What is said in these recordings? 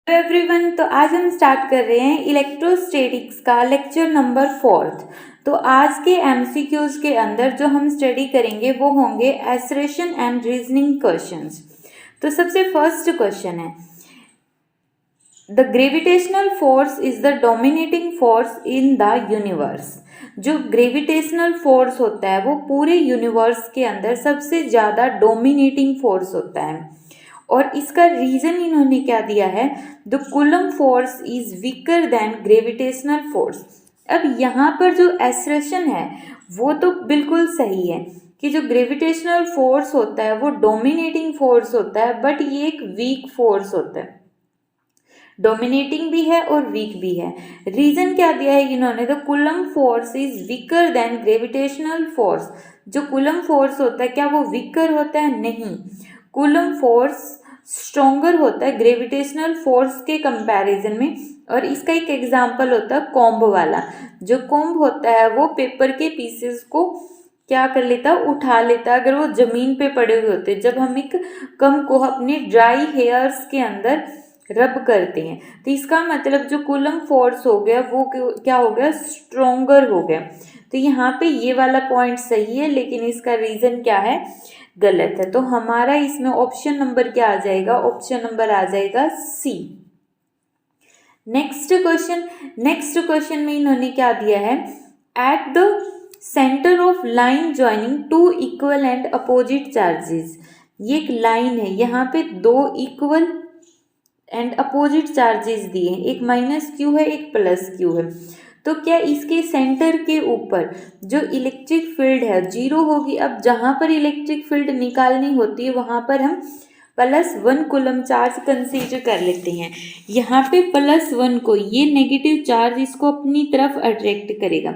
Hello everyone, तो आज हम स्टार्ट कर रहे हैं इलेक्ट्रोस्टैटिक्स का लेक्चर नंबर 4। तो आज के एमसीक्यूज के अंदर जो हम स्टडी करेंगे वो होंगे एसरेशन एंड रीजनिंग क्वेश्चंस। तो सबसे फर्स्ट क्वेश्चन है, the gravitational force is the dominating force in the universe. जो ग्रेविटेशनल फोर्स होता है वो पूरे यूनिवर्स के अंदर सबसे ज़्यादा डोमिनेटिंग फोर्स होता है। और इसका रीज़न इन्होंने क्या दिया है, the coulomb force is weaker then gravitational force. अब यहाँ पर जो एसरेशन है वो तो बिल्कुल सही है कि जो ग्रेविटेशनल फोर्स होता है वो डोमिनेटिंग फोर्स होता है, बट ये एक वीक फोर्स होता है। डोमिनेटिंग भी है और वीक भी है। रीजन क्या दिया है इन्होंने, the coulomb force is weaker then gravitational force. जो कूलम फोर्स होता है क्या वो वीकर होता है? नहीं, कूलम फोर्स स्ट्रोंगर होता है ग्रेविटेशनल फोर्स के कंपैरिजन में। और इसका एक एग्जांपल होता है कॉम्ब वाला। जो कॉम्ब होता है वो पेपर के पीसेस को क्या कर लेता है, उठा लेता है अगर वो जमीन पे पड़े हुए होते। जब हम एक कॉम्ब को अपने ड्राई हेयर्स के अंदर रब करते हैं तो इसका मतलब जो कूलम फोर्स हो गया वो क्या हो गया, स्ट्रोंगर हो गया। तो यहाँ पे ये वाला पॉइंट सही है, लेकिन इसका रीजन क्या है, गलत है। तो हमारा इसमें ऑप्शन नंबर क्या आ जाएगा, ऑप्शन नंबर आ जाएगा सी। नेक्स्ट क्वेश्चन में इन्होंने क्या दिया है, eight the centre of line joining two equal and opposite charges. ये एक लाइन है, यहाँ पे दो इक्वल एंड अपोजिट चार्जेस दिए हैं, एक माइनस क्यू है एक प्लस क्यू है। तो क्या इसके सेंटर के ऊपर जो इलेक्ट्रिक फील्ड है जीरो होगी। अब जहाँ पर इलेक्ट्रिक फील्ड निकालनी होती है वहाँ पर हम +1 कूलम चार्ज कंसीडर कर लेते हैं। यहाँ पे +1 को ये नेगेटिव चार्ज इसको अपनी तरफ अट्रैक्ट करेगा,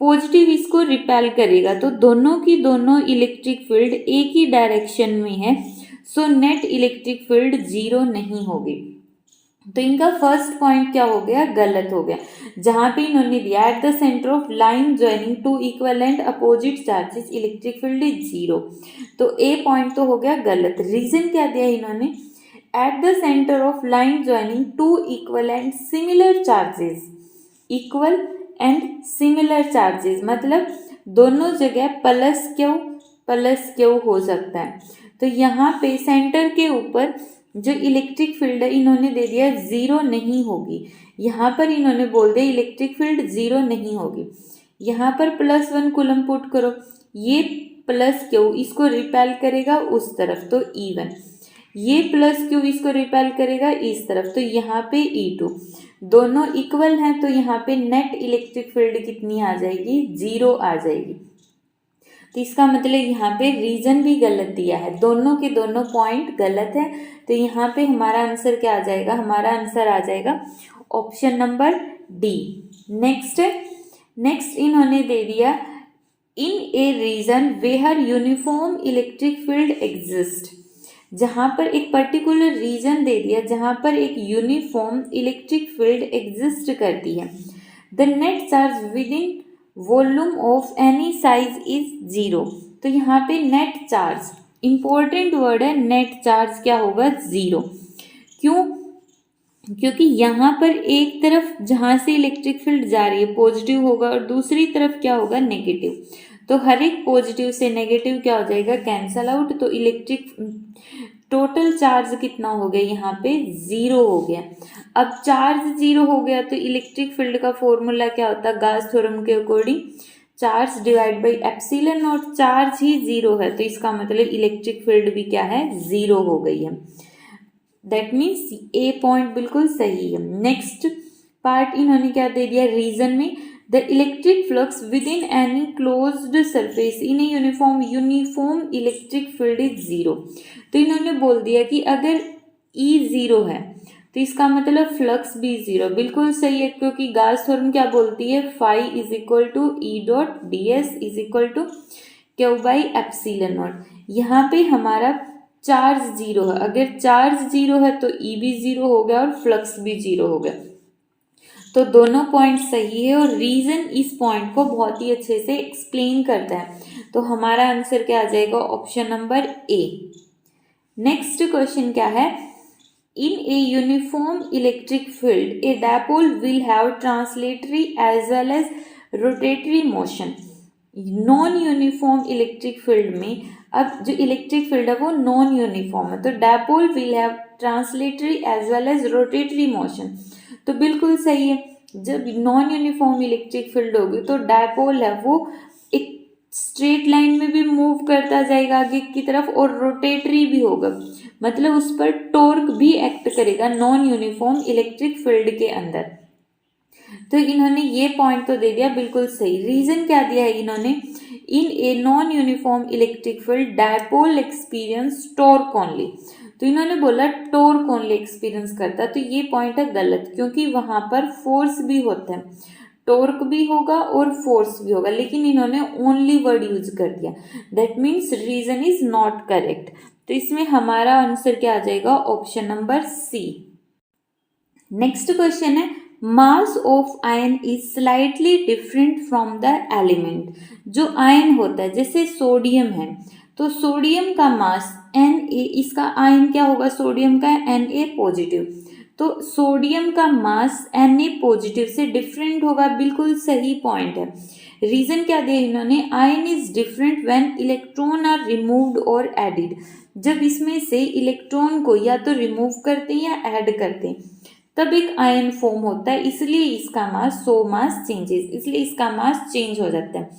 पॉजिटिव इसको रिपेल करेगा। तो दोनों की दोनों इलेक्ट्रिक फील्ड एक ही डायरेक्शन में है, so net electric field zero नहीं होगी। तो इनका फर्स्ट पॉइंट क्या हो गया, गलत हो गया। जहां पे इन्होंने दिया eight the centre of line joining two equal and opposite charges electric field is zero, तो ए पॉइंट तो हो गया गलत। रीजन क्या दिया इन्होंने, eight the centre of line joining two equal and similar charges. Equal and similar charges मतलब दोनों जगह प्लस क्यू हो सकता है। तो यहाँ पे सेंटर के ऊपर जो इलेक्ट्रिक फील्ड है इन्होंने दे दिया जीरो नहीं होगी। यहाँ पर इन्होंने बोल दिया इलेक्ट्रिक फील्ड जीरो नहीं होगी। यहाँ पर +1 कूलम पुट करो, ये प्लस क्यू इसको रिपेल करेगा उस तरफ तो E1, ये प्लस क्यू इसको रिपेल करेगा इस तरफ तो यहाँ पे E2। दोनों इक्वल हैं तो यहाँ पे नेट इलेक्ट्रिक फील्ड कितनी आ जाएगी, जीरो आ जाएगी। तो इसका मतलब यहाँ पे रीजन भी गलत दिया है, दोनों के दोनों पॉइंट गलत है। तो यहाँ पे हमारा आंसर क्या आ जाएगा, हमारा आंसर आ जाएगा ऑप्शन नंबर डी। नेक्स्ट इन्होंने दे दिया in a region where uniform electric field exist. जहाँ पर एक पर्टिकुलर रीजन दे दिया जहाँ पर एक यूनिफॉर्म इलेक्ट्रिक फील्ड एग्जिस्ट करती है, the net charge with in volume of any size is zero. तो यहाँ पे नेट चार्ज इंपॉर्टेंट वर्ड है, नेट चार्ज क्या होगा, जीरो। क्यों, क्योंकि यहाँ पर एक तरफ जहाँ से इलेक्ट्रिक फील्ड जा रही है पॉजिटिव होगा और दूसरी तरफ क्या होगा, नेगेटिव। तो हर एक पॉजिटिव से नेगेटिव क्या हो जाएगा, कैंसल आउट। तो इलेक्ट्रिक टोटल चार्ज कितना हो गया, यहाँ पे जीरो हो गया। अब चार्ज जीरो हो गया तो इलेक्ट्रिक फील्ड का फॉर्मूला क्या होता है, गाउस थ्योरम के according charge divide by epsilon, और चार्ज ही जीरो है तो इसका मतलब इलेक्ट्रिक फील्ड भी क्या है, जीरो हो गई है। दैट मीन्स ए पॉइंट बिल्कुल सही है। नेक्स्ट पार्ट इन्होंने क्या दे दिया, रीजन में the electric flux with in any closed surface in a uniform electric field is zero. तो इन्होंने बोल दिया कि अगर E जीरो है तो इसका मतलब फ्लक्स भी जीरो, बिल्कुल सही है। क्योंकि गाउस थ्योरम क्या बोलती है, phi is equal to E.ds is equal to q by epsilon naught. यहाँ पे हमारा चार्ज जीरो है, अगर चार्ज जीरो है तो E भी जीरो हो गया और फ्लक्स भी जीरो हो गया। तो दोनों पॉइंट सही है और रीजन इस पॉइंट को बहुत ही अच्छे से एक्सप्लेन करता है। तो हमारा आंसर क्या आ जाएगा, option number A. Next question क्या है, In a uniform electric field, a dipole will have translatory as well as rotatory motion. Non uniform electric field में, अब जो इलेक्ट्रिक फील्ड है वो नॉन यूनिफॉर्म है, तो dipole will have translatory as well as rotatory motion. तो बिल्कुल सही है, जब नॉन यूनिफॉर्म इलेक्ट्रिक फील्ड होगी तो डायपोल है वो एक स्ट्रेट लाइन में भी मूव करता जाएगा आगे की तरफ और रोटेटरी भी होगा, मतलब उस पर टॉर्क भी एक्ट करेगा नॉन यूनिफॉर्म इलेक्ट्रिक फील्ड के अंदर। तो इन्होंने ये पॉइंट तो दे दिया बिल्कुल सही। रीजन क्या दिया है इन्होंने, in a non uniform electric field dipole experience torque only, तो इन्होंने बोला टॉर्क ओनली एक्सपीरियंस करता है, तो ये पॉइंट है गलत, क्योंकि वहां पर फोर्स भी होता है, टॉर्क भी होगा और फोर्स भी होगा, लेकिन इन्होंने ओनली वर्ड यूज कर दिया, that means region is not correct. तो इसमें हमारा आंसर क्या आ जाएगा, option number C. Next question है, mass of ion is slightly different from the element. जो आयन होता है, जैसे सोडियम है, तो सोडियम का मास Na, इसका आयन क्या होगा, सोडियम का Na पॉजिटिव, तो सोडियम का मास Na पॉजिटिव से डिफरेंट होगा, बिल्कुल सही पॉइंट है। रीजन क्या दिया इन्होंने, ion is different when electron are removed और एडिड, जब इसमें से इलेक्ट्रॉन को या तो रिमूव करते हैं या ऐड करते हैं तब एक आयन फॉर्म होता है, इसलिए इसका मास, सो मास चेंजेस, इसलिए इसका मास चेंज हो जाता है।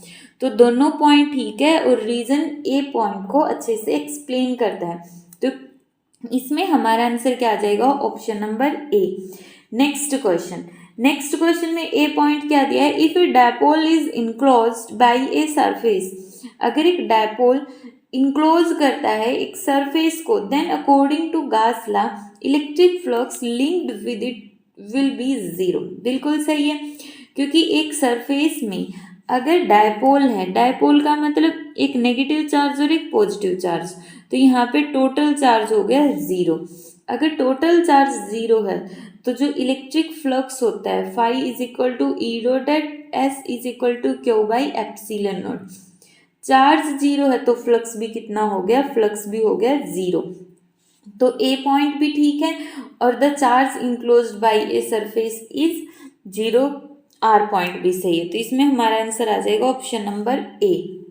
तो दोनों पॉइंट ठीक है और रीजन ए पॉइंट को अच्छे से एक्सप्लेन करता है, तो इसमें हमारा आंसर क्या आ जाएगा, option number A. Next question में ए पॉइंट क्या दिया है, if A dipole is enclosed by a surface, अगर एक डायपोल इनक्लोज करता है एक सरफेस को, देन अकॉर्डिंग टू गास law electric flux linked with it will be zero. बिल्कुल सही है, क्योंकि एक सरफेस में अगर डायपोल है, डायपोल का मतलब एक नेगेटिव चार्ज और एक पॉजिटिव चार्ज, तो यहाँ पे टोटल चार्ज हो गया जीरो। अगर टोटल चार्ज जीरो है तो जो इलेक्ट्रिक फ्लक्स होता है phi is equal to E dot at S is equal to q by epsilon naught. Charge zero है तो फ्लक्स भी कितना हो गया, फ्लक्स भी हो गया जीरो। तो ए पॉइंट भी ठीक है और the charge enclosed by a surface is zero, R point भी सही है, तो इसमें हमारा आंसर आ जाएगा option number A.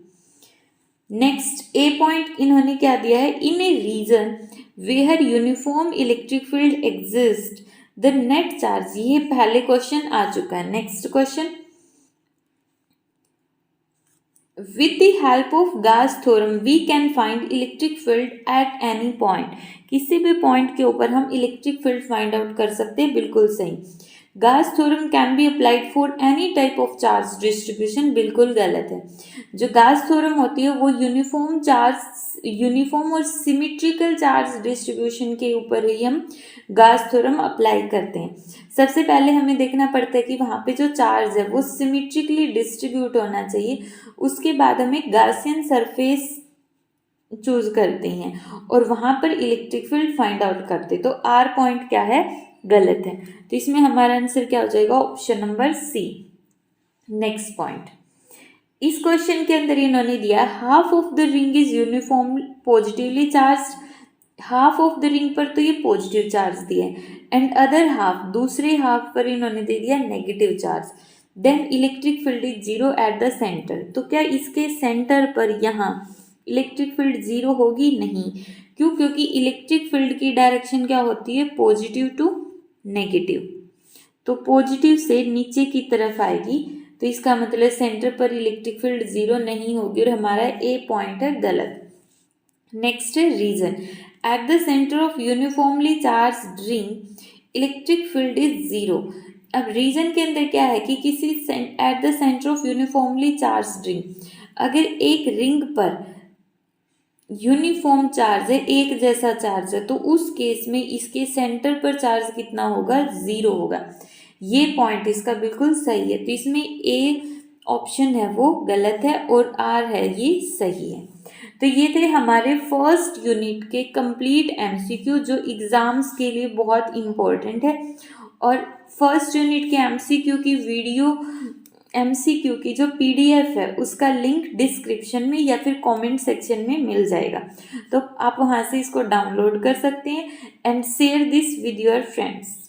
Next A point इन्होंने क्या दिया है, in a region where uniform electric field exist the net charge, ये पहले क्वेश्चन आ चुका है। Next question, with the help of Gauss theorem we can find electric field at any point, किसी भी पॉइंट के ऊपर हम इलेक्ट्रिक फील्ड फाइंड आउट कर सकते हैं, बिल्कुल सही। Gauss theorem can be applied for any type of charge distribution, बिल्कुल गलत है। जो Gauss theorem होती है वो यूनिफॉर्म और सिमेट्रिकल चार्ज डिस्ट्रीब्यूशन के ऊपर ही हम Gauss theorem अप्लाई करते हैं। सबसे पहले हमें देखना पड़ता है कि वहाँ पे जो चार्ज है वो सिमेट्रिकली डिस्ट्रीब्यूट होना चाहिए, उसके बाद हमें गासियन सरफेस चूज करते हैं और वहां पर इलेक्ट्रिक फील्ड फाइंड आउट करते, तो आर पॉइंट क्या है, गलत है, तो इसमें हमारा आंसर क्या हो जाएगा, option number C. Next point, इस क्वेश्चन के अंदर इन्होंने दिया half of the ring is uniform positively charge, half of the ring पर तो ये पॉजिटिव चार्ज दिया है, एंड अदर हाफ, दूसरे हाफ पर इन्होंने दे दिया negative charge, then electric field is zero at the centre, तो क्या इसके सेंटर पर यहाँ इलेक्ट्रिक फील्ड जीरो होगी, नहीं, क्यों, क्योंकि इलेक्ट्रिक फील्ड की डायरेक्शन क्या होती है, पॉजिटिव टू नेगेटिव, तो पॉजिटिव से नीचे की तरफ आएगी, तो इसका मतलब सेंटर पर इलेक्ट्रिक फील्ड जीरो नहीं होगी और हमारा ए पॉइंट है गलत। नेक्स्ट है reason, at the centre of uniformly charge ring electric field is zero. अब रीजन के अंदर क्या है कि किसी at the centre of uniformly charge ring, अगर एक रिंग पर यूनिफॉर्म चार्ज है, एक जैसा चार्ज है, तो उस केस में इसके सेंटर पर चार्ज कितना होगा, जीरो होगा, ये पॉइंट इसका बिल्कुल सही है, तो इसमें ए ऑप्शन है वो गलत है और आर है ये सही है। तो ये थे हमारे फर्स्ट यूनिट के कंप्लीट एमसीक्यू जो एग्जाम्स के लिए बहुत इम्पोर्टेंट है, और फर्स्ट यूनिट के एमसीक्यू की वीडियो MCQ की जो PDF है उसका लिंक डिस्क्रिप्शन में या फिर कमेंट सेक्शन में मिल जाएगा, तो आप वहाँ से इसको डाउनलोड कर सकते हैं and share this with your friends.